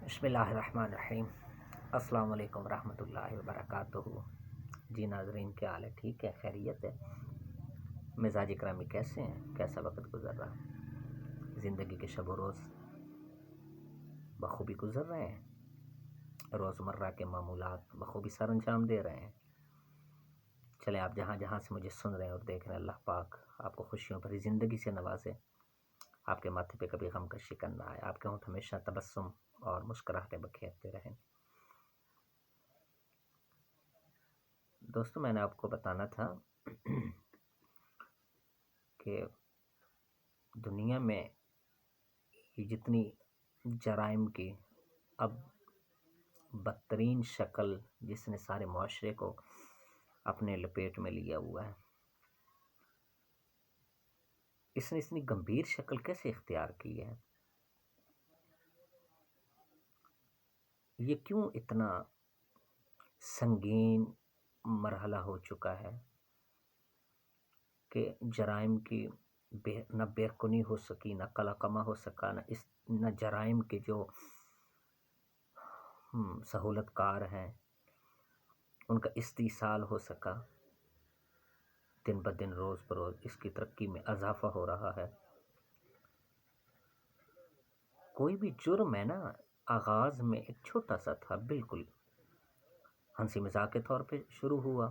بسم اللہ الرحمن الرحیم۔ السلام علیکم ورحمۃ اللہ وبرکاتہ۔ جی ناظرین، کیا حال ہے؟ ٹھیک ہے، خیریت ہے؟ مزاج اکرامی کیسے ہیں؟ کیسا وقت گزر رہا ہے؟ زندگی کے شب و روز بخوبی گزر رہے ہیں؟ روزمرہ کے معمولات بخوبی سر انجام دے رہے ہیں؟ چلیں، آپ جہاں جہاں سے مجھے سن رہے ہیں اور دیکھ رہے ہیں، اللہ پاک آپ کو خوشیوں بھری زندگی سے نوازے، آپ کے ماتھے پہ کبھی غم کا شکن نہ آئے، آپ کے ہونٹ ہمیشہ تبسم اور مسکراہٹیں بکھیرتے رہیں۔ دوستو، میں نے آپ کو بتانا تھا کہ دنیا میں یہ جتنی جرائم کی اب بدترین شکل جس نے سارے معاشرے کو اپنے لپیٹ میں لیا ہوا ہے، اس نے اتنی گمبھیر شکل کیسے اختیار کی ہے؟ یہ کیوں اتنا سنگین مرحلہ ہو چکا ہے کہ جرائم کی نہ بےخونی ہو سکی، نہ قلقمہ ہو سکا، نہ جرائم کے جو سہولت کار ہیں ان کا استیصال ہو سکا۔ دن بدن، روز بروز اس کی ترقی میں اضافہ ہو رہا ہے۔ کوئی بھی جرم ہے نا، آغاز میں ایک چھوٹا سا تھا، بالکل ہنسی مذاق کے طور پہ شروع ہوا،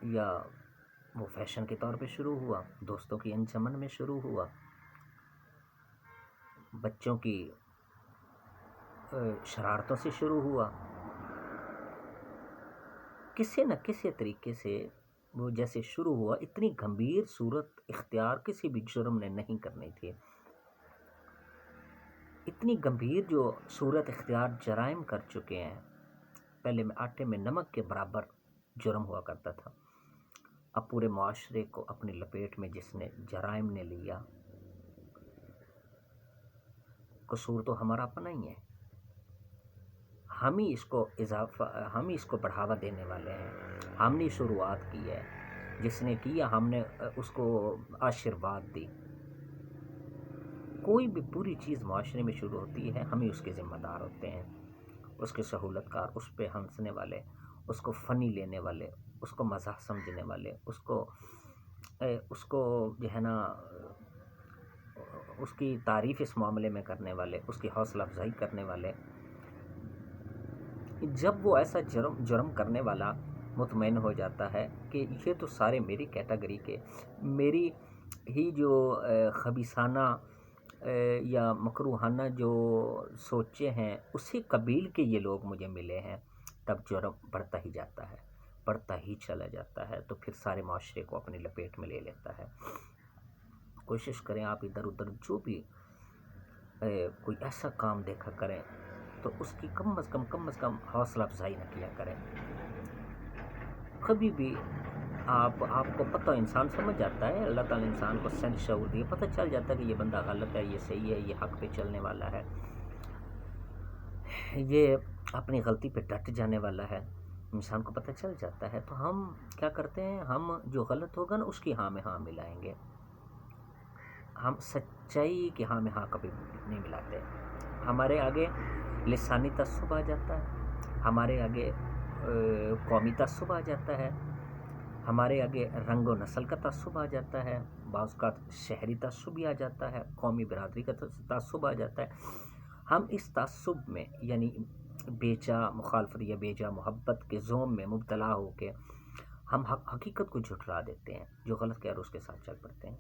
یا وہ فیشن کے طور پہ شروع ہوا، دوستوں کی انجمن میں شروع ہوا، بچوں کی شرارتوں سے شروع ہوا، کسی نہ کسی طریقے سے وہ جیسے شروع ہوا، اتنی گمبھیر صورت اختیار کسی بھی جرم نے نہیں کرنی تھی۔ اتنی گمبھیر جو صورت اختیار جرائم کر چکے ہیں، پہلے میں آٹے میں نمک کے برابر جرم ہوا کرتا تھا، اب پورے معاشرے کو اپنی لپیٹ میں جس نے جرائم نے لیا، قصور تو ہمارا اپنا ہی ہے۔ ہم ہی اس کو بڑھاوا دینے والے ہیں، ہم نے شروعات کی ہے، جس نے کیا ہم نے اس کو آشیرواد دی۔ کوئی بھی بری چیز معاشرے میں شروع ہوتی ہے، ہم ہی اس کے ذمہ دار ہوتے ہیں، اس کے سہولت کار، اس پہ ہنسنے والے، اس کو فنی لینے والے، اس کو مزاح سمجھنے والے، اس کو جو ہے نا اس کی تعریف اس معاملے میں کرنے والے، اس کی حوصلہ افزائی کرنے والے۔ جب وہ ایسا جرم کرنے والا مطمئن ہو جاتا ہے کہ یہ تو سارے میری کیٹیگری کے، میری ہی جو خبیثانہ یا مکروہانہ جو سوچے ہیں، اسی قبیل کے یہ لوگ مجھے ملے ہیں، تب جرم بڑھتا ہی جاتا ہے، بڑھتا ہی چلا جاتا ہے، تو پھر سارے معاشرے کو اپنی لپیٹ میں لے لیتا ہے۔ کوشش کریں آپ ادھر ادھر جو بھی کوئی ایسا کام دیکھا کریں تو اس کی کم از کم حوصلہ افزائی نہ کیا کریں۔ کبھی بھی آپ کو پتہ، انسان سمجھ جاتا ہے، اللہ تعالیٰ انسان کو سینس شعور دی، پتہ چل جاتا ہے کہ یہ بندہ غلط ہے، یہ صحیح ہے، یہ حق پہ چلنے والا ہے، یہ اپنی غلطی پہ ڈٹ جانے والا ہے، انسان کو پتہ چل جاتا ہے۔ تو ہم کیا کرتے ہیں، ہم جو غلط ہوگا نا اس کی ہاں میں ہاں ملائیں گے، ہم سچائی کی ہاں میں ہاں کبھی نہیں ملاتے۔ ہمارے آگے لسانی تعصب آ جاتا ہے، ہمارے آگے قومی تعصب آ جاتا ہے، ہمارے آگے رنگ و نسل کا تعصب آ جاتا ہے، بعض اوقات شہری تعصب بھی آ جاتا ہے، قومی برادری کا تعصب آ جاتا ہے۔ ہم اس تعصب میں یعنی بیجا مخالفت یا بیجا محبت کے زوم میں مبتلا ہو کے ہم حقیقت کو جھٹلا دیتے ہیں، جو غلط کہہ رہے اس کے ساتھ چل پڑتے ہیں۔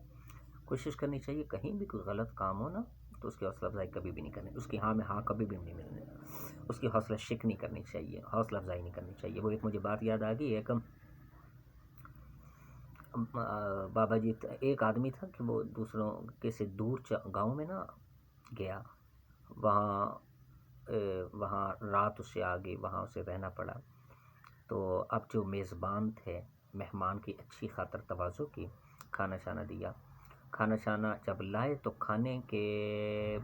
کوشش کرنی چاہیے کہیں بھی کوئی غلط کام ہو نا تو اس کی حوصلہ افزائی کبھی بھی نہیں کرنی، اس کی ہاں میں ہاں کبھی بھی نہیں ملنے، اس کی حوصلہ شک نہیں کرنی چاہیے، حوصلہ افزائی نہیں کرنی چاہیے۔ وہ ایک مجھے بات یاد آ گئی، ایک بابا جی، ایک آدمی تھا کہ وہ دوسروں کے سے دور گاؤں میں نا گیا، وہاں رات اسے آ گئی، وہاں اسے رہنا پڑا۔ تو اب جو میزبان تھے، مہمان کی اچھی خاطر تواضع کی، کھانا شانا دیا۔ کھانا شانا جب لائے تو کھانے کے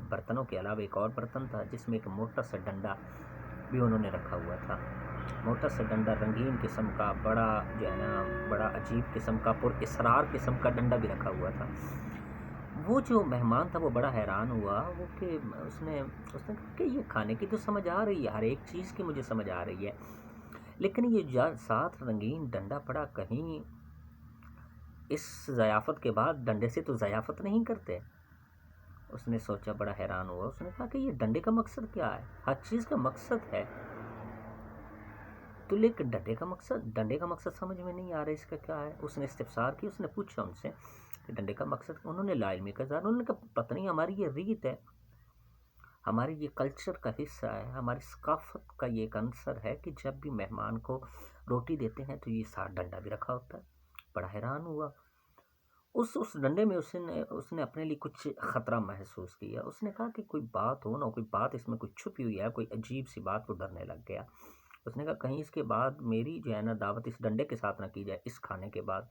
برتنوں کے علاوہ ایک اور برتن تھا جس میں ایک موٹا سا ڈنڈا بھی انہوں نے رکھا ہوا تھا، موٹا سا ڈنڈا، رنگین قسم کا، بڑا جو ہے نا بڑا عجیب قسم کا، پر اسرار قسم کا ڈنڈا بھی رکھا ہوا تھا۔ وہ جو مہمان تھا وہ بڑا حیران ہوا، وہ کہ اس نے کہا کہ یہ کھانے کی تو سمجھ آ رہی ہے، ہر ایک چیز کی مجھے سمجھ آ رہی ہے، لیکن یہ ساتھ رنگین ڈنڈا پڑا، کہیں اس ضیافت کے بعد ڈنڈے سے تو ضیافت نہیں کرتے۔ اس نے سوچا، بڑا حیران ہوا، اس نے کہا کہ یہ ڈنڈے کا مقصد کیا ہے؟ ہر چیز کا مقصد ہے، تو لیکن ڈنڈے کا مقصد سمجھ میں نہیں آ رہا، اس کا کیا ہے؟ اس نے استفسار کی، اس نے پوچھا ان سے کہ ڈنڈے کا مقصد، انہوں نے لا علمی کا اظہار، انہوں نے کہا پتہ نہیں، ہماری یہ ریت ہے، ہماری یہ کلچر کا حصہ ہے، ہماری ثقافت کا یہ ایک عنصر ہے کہ جب بھی مہمان کو روٹی دیتے ہیں تو یہ ساتھ ڈنڈا بھی رکھا ہوتا ہے۔ بڑا حیران ہوا، اس ڈنڈے میں اس نے اپنے لیے کچھ خطرہ محسوس کیا، اس نے کہا کہ کوئی بات ہو نہ، کوئی بات اس میں کوئی چھپی ہوئی ہے، کوئی عجیب سی بات، وہ ڈرنے لگ گیا۔ اس نے کہا کہیں اس کے بعد میری جو ہے نا دعوت اس ڈنڈے کے ساتھ نہ کی جائے، اس کھانے کے بعد۔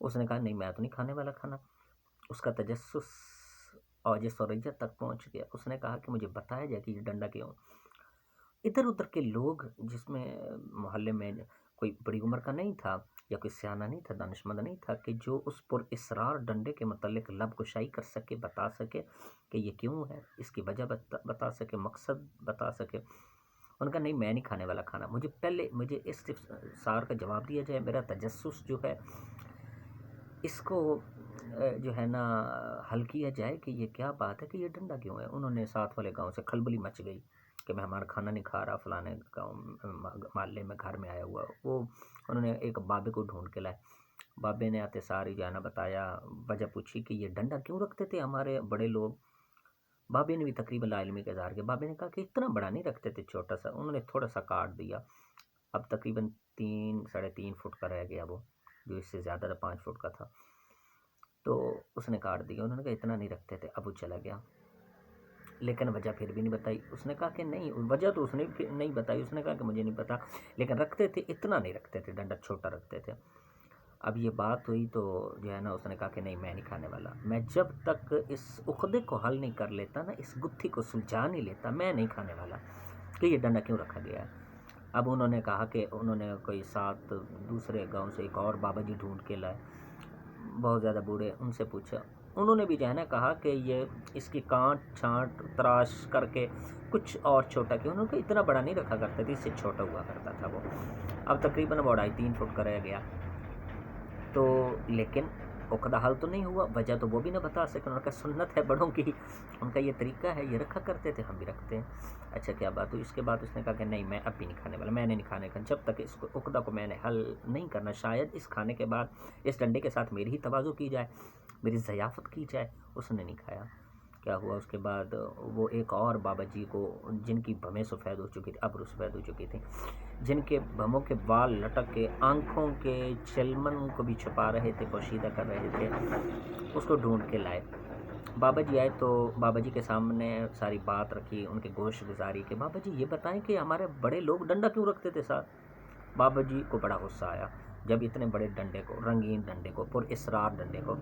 اس نے کہا نہیں، میں تو نہیں کھانے والا کھانا۔ اس کا تجسس اوج سوریت تک پہنچ گیا، اس نے کہا کہ مجھے بتایا جائے کہ یہ ڈنڈا کیوں۔ ادھر ادھر کے لوگ، جس میں محلے میں کوئی بڑی عمر کا نہیں تھا یا کوئی سیانہ نہیں تھا، دانشمند نہیں تھا کہ جو اس پر اسرار ڈنڈے کے متعلق لب کشائی کر سکے، بتا سکے کہ یہ کیوں ہے، اس کی وجہ بتا سکے، مقصد بتا سکے۔ ان کا نہیں، میں نہیں کھانے والا کھانا، مجھے اس استفسار کا جواب دیا جائے، میرا تجسس جو ہے اس کو جو ہے نا حل کیا جائے کہ یہ کیا بات ہے کہ یہ ڈنڈا کیوں ہے۔ انہوں نے ساتھ والے گاؤں سے کھلبلی مچ گئی کہ مہمان کھانا نہیں کھا رہا، فلانے گاؤں محلے میں گھر میں آیا ہوا۔ وہ انہوں نے ایک بابے کو ڈھونڈ کے لائے، بابے نے آتے ساری جو ہے نا بتایا، وجہ پوچھی کہ یہ ڈنڈا کیوں رکھتے تھے ہمارے بڑے لوگ۔ بابے نے بھی تقریباً لا علمی کا اظہار کیا، بابے نے کہا کہ اتنا بڑا نہیں رکھتے تھے، چھوٹا سا، انہوں نے تھوڑا سا کاٹ دیا، اب تقریباً 3 ساڑھے 3 فٹ کا رہ گیا، وہ جو اس سے زیادہ تھا 5 فٹ کا تھا، تو اس نے کاٹ دیا۔ انہوں نے کہا اتنا نہیں رکھتے تھے، اب وہ چلا گیا، لیکن وجہ پھر بھی نہیں بتائی۔ اس نے کہا کہ نہیں، وجہ تو اس نے نہیں بتائی، اس نے کہا کہ مجھے نہیں پتا، لیکن رکھتے تھے، اتنا نہیں رکھتے تھے، ڈنڈا چھوٹا رکھتے تھے۔ اب یہ بات ہوئی تو جو ہے نا اس نے کہا کہ نہیں، میں نہیں کھانے والا، میں جب تک اس عقدے کو حل نہیں کر لیتا نا، اس گتھی کو سلجھا نہیں لیتا، میں نہیں کھانے والا کہ یہ ڈنڈا کیوں رکھا گیا ہے۔ اب انہوں نے کہا کہ انہوں نے کوئی 7 دوسرے گاؤں سے ایک اور بابا جی ڈھونڈ کے لائے، بہت زیادہ بوڑھے، ان سے پوچھا، انہوں نے بھی جو ہے نا کہا کہ یہ اس کی کانٹ چھانٹ تراش کر کے کچھ اور چھوٹا کیا، انہوں نے کہا اتنا بڑا نہیں رکھا کرتے تھے، اس سے چھوٹا ہوا کرتا تھا وہ، اب تقریباً 2.5-3 فٹ کا رہ گیا۔ تو لیکن عقدہ حل تو نہیں ہوا، وجہ تو وہ بھی نہ بتا سکے، انہوں نے کہا سنت ہے بڑوں کی، ان کا یہ طریقہ ہے، یہ رکھا کرتے تھے، ہم بھی رکھتے ہیں۔ اچھا کیا بات ہوئی؟ اس کے بعد اس نے کہا کہ نہیں، میں اب بھی نہیں کھانے والا، میں نے نہیں کھانے کا، جب تک اس عقدہ کو میں نے حل نہیں کرنا، شاید اس کھانے کے بعد اس ڈنڈے کے ساتھ میری ہی تواضع کی جائے، میری ضیافت کی جائے۔ اس نے نہیں کھایا۔ کیا ہوا اس کے بعد؟ وہ ایک اور بابا جی کو، جن کی بھویں سفید ہو چکی تھی، ابرو سفید ہو چکی تھی، جن کے بھووں کے بال لٹک کے آنکھوں کے چلمن کو بھی چھپا رہے تھے، پوشیدہ کر رہے تھے، اس کو ڈھونڈ کے لائے۔ بابا جی آئے تو بابا جی کے سامنے ساری بات رکھی، ان کے گوش گزاری کہ بابا جی یہ بتائیں کہ ہمارے بڑے لوگ ڈنڈا کیوں رکھتے تھے ساتھ۔ بابا جی کو بڑا غصہ آیا جب اتنے بڑے ڈنڈے کو، رنگین ڈنڈے کو، پر اسرار ڈنڈے کو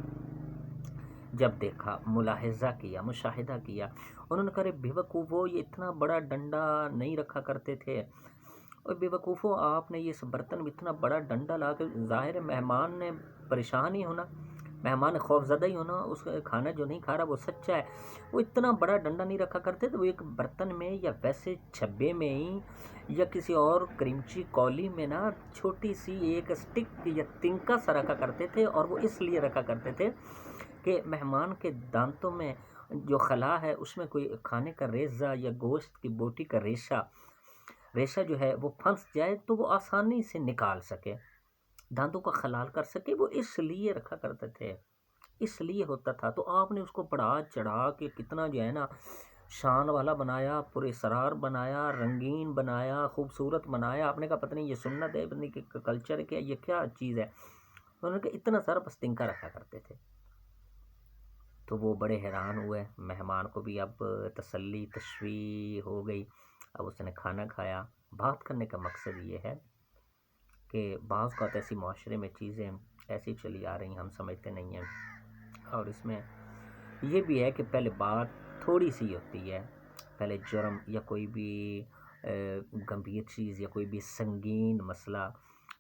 جب دیکھا، ملاحظہ کیا، مشاہدہ کیا، انہوں نے کہا بے وقوفو، یہ اتنا بڑا ڈنڈا نہیں رکھا کرتے تھے، اور بے وقوفو آپ نے یہ اس برتن میں اتنا بڑا ڈنڈا لا کے، ظاہر مہمان نے پریشان ہی ہونا، مہمان نے خوف زدہ ہی ہونا، اس کا کھانا جو نہیں کھا رہا وہ سچا ہے، وہ اتنا بڑا ڈنڈا نہیں رکھا کرتے تھے، وہ ایک برتن میں یا ویسے چھبے میں ہی یا کسی اور کریمچی کولی میں نا چھوٹی سی ایک سٹک یا تنکا سا رکھا کرتے تھے، اور وہ اس لیے رکھا کرتے تھے کہ مہمان کے دانتوں میں جو خلا ہے اس میں کوئی کھانے کا ریزہ یا گوشت کی بوٹی کا ریشہ جو ہے وہ پھنس جائے تو وہ آسانی سے نکال سکے، دانتوں کا خلال کر سکے، وہ اس لیے رکھا کرتے تھے، اس لیے ہوتا تھا۔ تو آپ نے اس کو بڑھا چڑھا کے کتنا جو ہے نا شان والا بنایا، پر اسرار بنایا، رنگین بنایا، خوبصورت بنایا۔ آپ نے کہا پتہ نہیں یہ سنت ہے، پتہ نہیں کلچر ہے، کیا یہ کیا چیز ہے؟ انہوں نے کہا اتنا سارا بس تنکا رکھا کرتے تھے۔ تو وہ بڑے حیران ہوئے، مہمان کو بھی اب تسلی تشویق ہو گئی، اب اس نے کھانا کھایا۔ بات کرنے کا مقصد یہ ہے کہ بعض اوقات ایسی معاشرے میں چیزیں ایسی چلی آ رہی ہیں، ہم سمجھتے نہیں ہیں، اور اس میں یہ بھی ہے کہ پہلے بات تھوڑی سی ہوتی ہے، پہلے جرم یا کوئی بھی گمبھیر چیز یا کوئی بھی سنگین مسئلہ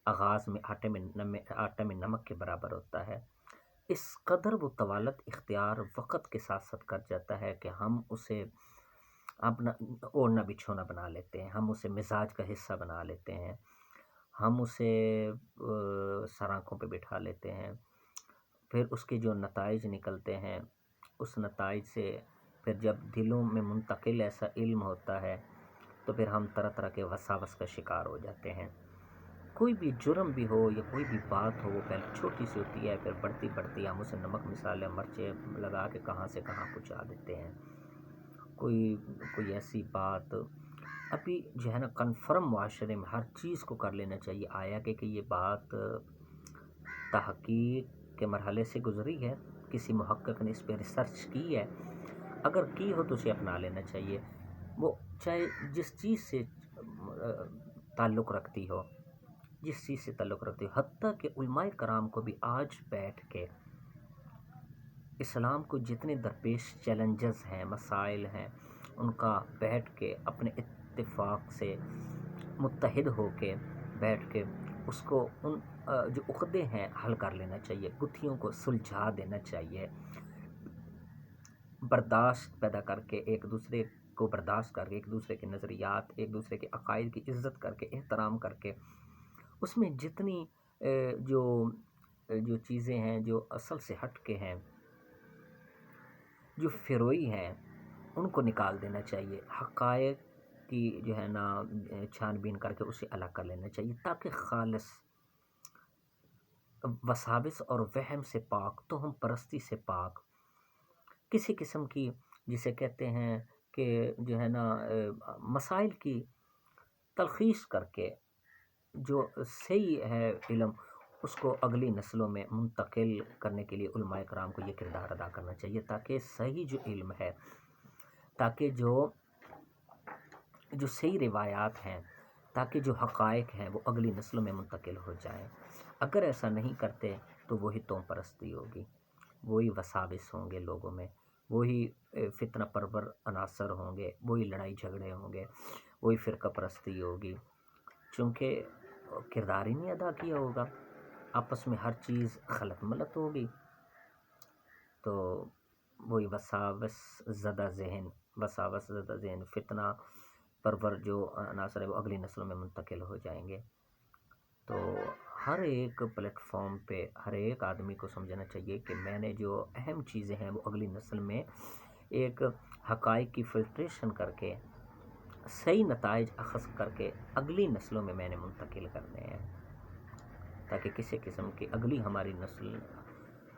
آغاز میں آٹے میں نمک کے برابر ہوتا ہے، اس قدر وہ طوالت اختیار وقت کے ساتھ ساتھ کر جاتا ہے کہ ہم اسے اپنا اوڑھنا بچھونا بنا لیتے ہیں، ہم اسے مزاج کا حصہ بنا لیتے ہیں، ہم اسے سر آنکھوں پہ بٹھا لیتے ہیں. پھر اس کے جو نتائج نکلتے ہیں، اس نتائج سے پھر جب دلوں میں منتقل ایسا علم ہوتا ہے تو پھر ہم طرح طرح کے وساوس کا شکار ہو جاتے ہیں. کوئی بھی جرم بھی ہو یا کوئی بھی بات ہو، وہ پہلے چھوٹی سی ہوتی ہے، پھر بڑھتی بڑھتی ہم اسے نمک مسالے مرچیں لگا کے کہاں سے کہاں پہنچا دیتے ہیں. کوئی ایسی بات ابھی جو ہے نا کنفرم معاشرے میں ہر چیز کو کر لینا چاہیے. آیا کہ یہ بات تحقیق کے مرحلے سے گزری ہے، کسی محقق نے اس پہ ریسرچ کی ہے، اگر کی ہو تو اسے اپنا لینا چاہیے، وہ چاہے جس چیز سے تعلق رکھتی ہو، حتیٰ کہ علماء کرام کو بھی آج بیٹھ کے اسلام کو جتنے درپیش چیلنجز ہیں، مسائل ہیں، ان کا بیٹھ کے اپنے اتفاق سے متحد ہو کے بیٹھ کے اس کو ان جو عقدے ہیں حل کر لینا چاہیے، گتھیوں کو سلجھا دینا چاہیے، برداشت پیدا کر کے ایک دوسرے کو برداشت کر کے، ایک دوسرے کے نظریات، ایک دوسرے کے عقائد کی عزت کر کے، احترام کر کے، اس میں جتنی جو چیزیں ہیں جو اصل سے ہٹ کے ہیں، جو فروئی ہیں، ان کو نکال دینا چاہیے. حقائق کی جو ہے نا چھان بین کر کے اسے الگ کر لینا چاہیے، تاکہ خالص وساوس اور وہم سے پاک، توہم پرستی سے پاک، کسی قسم کی جسے کہتے ہیں کہ جو ہے نا مسائل کی تلخیص کر کے جو صحیح ہے علم، اس کو اگلی نسلوں میں منتقل کرنے کے لیے علماء کرام کو یہ کردار ادا کرنا چاہیے، تاکہ صحیح جو علم ہے، تاکہ جو صحیح روایات ہیں، تاکہ جو حقائق ہیں وہ اگلی نسلوں میں منتقل ہو جائیں. اگر ایسا نہیں کرتے تو وہی توم پرستی ہوگی، وہی وساوس ہوں گے لوگوں میں، وہی فتنہ پرور عناصر ہوں گے، وہی لڑائی جھگڑے ہوں گے، وہی فرقہ پرستی ہوگی، چونکہ کردار ہی نہیں ادا کیا ہوگا، آپس میں ہر چیز خلط ملط ہوگی. تو وہی وساوس زدہ ذہن فتنہ پرور جو عناصر ہے وہ اگلی نسلوں میں منتقل ہو جائیں گے. تو ہر ایک پلیٹ فارم پہ ہر ایک آدمی کو سمجھنا چاہیے کہ میں نے جو اہم چیزیں ہیں وہ اگلی نسل میں ایک حقائق کی فلٹریشن کر کے صحیح نتائج اخذ کر کے اگلی نسلوں میں نے منتقل کرنے ہیں، تاکہ کسی قسم کی اگلی ہماری نسل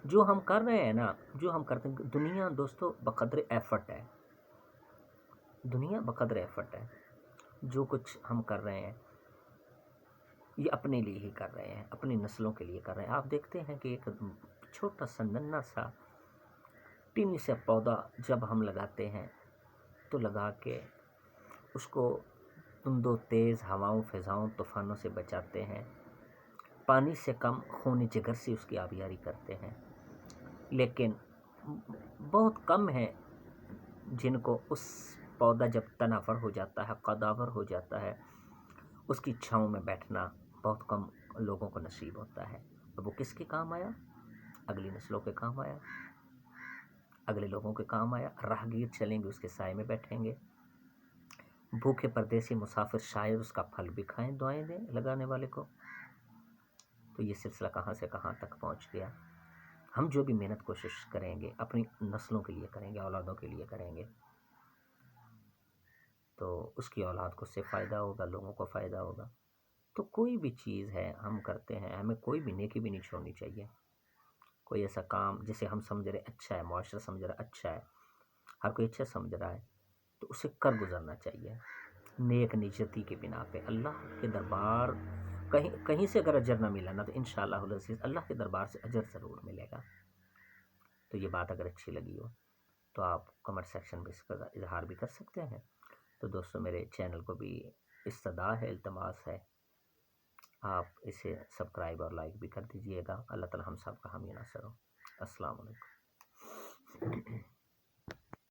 جو ہم کر رہے ہیں نا، جو ہم کرتے ہیں، دنیا دوستو بقدر ایفرٹ ہے، دنیا بقدر ایفرٹ ہے. جو کچھ ہم کر رہے ہیں یہ اپنے لیے ہی کر رہے ہیں، اپنی نسلوں کے لیے کر رہے ہیں. آپ دیکھتے ہیں کہ ایک چھوٹا سا ننھا سا ٹینی سے پودا جب ہم لگاتے ہیں تو لگا کے اس کو تند و تیز ہواؤں، فضاؤں، طوفانوں سے بچاتے ہیں، پانی سے کم خون جگر سے اس کی آبیاری کرتے ہیں. لیکن بہت کم ہیں جن کو اس پودا جب تناور ہو جاتا ہے، قداور ہو جاتا ہے، اس کی چھاؤں میں بیٹھنا بہت کم لوگوں کو نصیب ہوتا ہے. اب وہ کس کے کام آیا؟ اگلی نسلوں کے کام آیا، اگلے لوگوں کے کام آیا. راہگیر چلیں گے اس کے سائے میں بیٹھیں گے، بھوکے پردیسی مسافر شاید اس کا پھل بھی کھائیں، دعائیں دیں لگانے والے کو. تو یہ سلسلہ کہاں سے کہاں تک پہنچ گیا. ہم جو بھی محنت کوشش کریں گے اپنی نسلوں کے لیے کریں گے، اولادوں کے لیے کریں گے، تو اس کی اولاد کو اس سے فائدہ ہوگا، لوگوں کو فائدہ ہوگا. تو کوئی بھی چیز ہے ہم کرتے ہیں، ہمیں کوئی بھی نیکی بھی نہیں چھوڑنی چاہیے. کوئی ایسا کام جسے ہم سمجھ رہے اچھا ہے، معاشرہ سمجھ رہا اچھا ہے، ہر کوئی اچھا سمجھ رہا ہے، تو اسے کر گزرنا چاہیے نیک نیتی کی بنا پہ. اللہ کے دربار کہیں سے اگر اجر نہ ملا نا تو انشاءاللہ العزیز اللہ کے دربار سے اجر ضرور ملے گا. تو یہ بات اگر اچھی لگی ہو تو آپ کمنٹ سیکشن میں اس کا اظہار بھی کر سکتے ہیں. تو دوستو میرے چینل کو بھی استدعا ہے، التماس ہے، آپ اسے سبسکرائب اور لائک بھی کر دیجئے گا. اللہ تعالی ہم سب کا حامی ناصر ہو. السلام علیکم.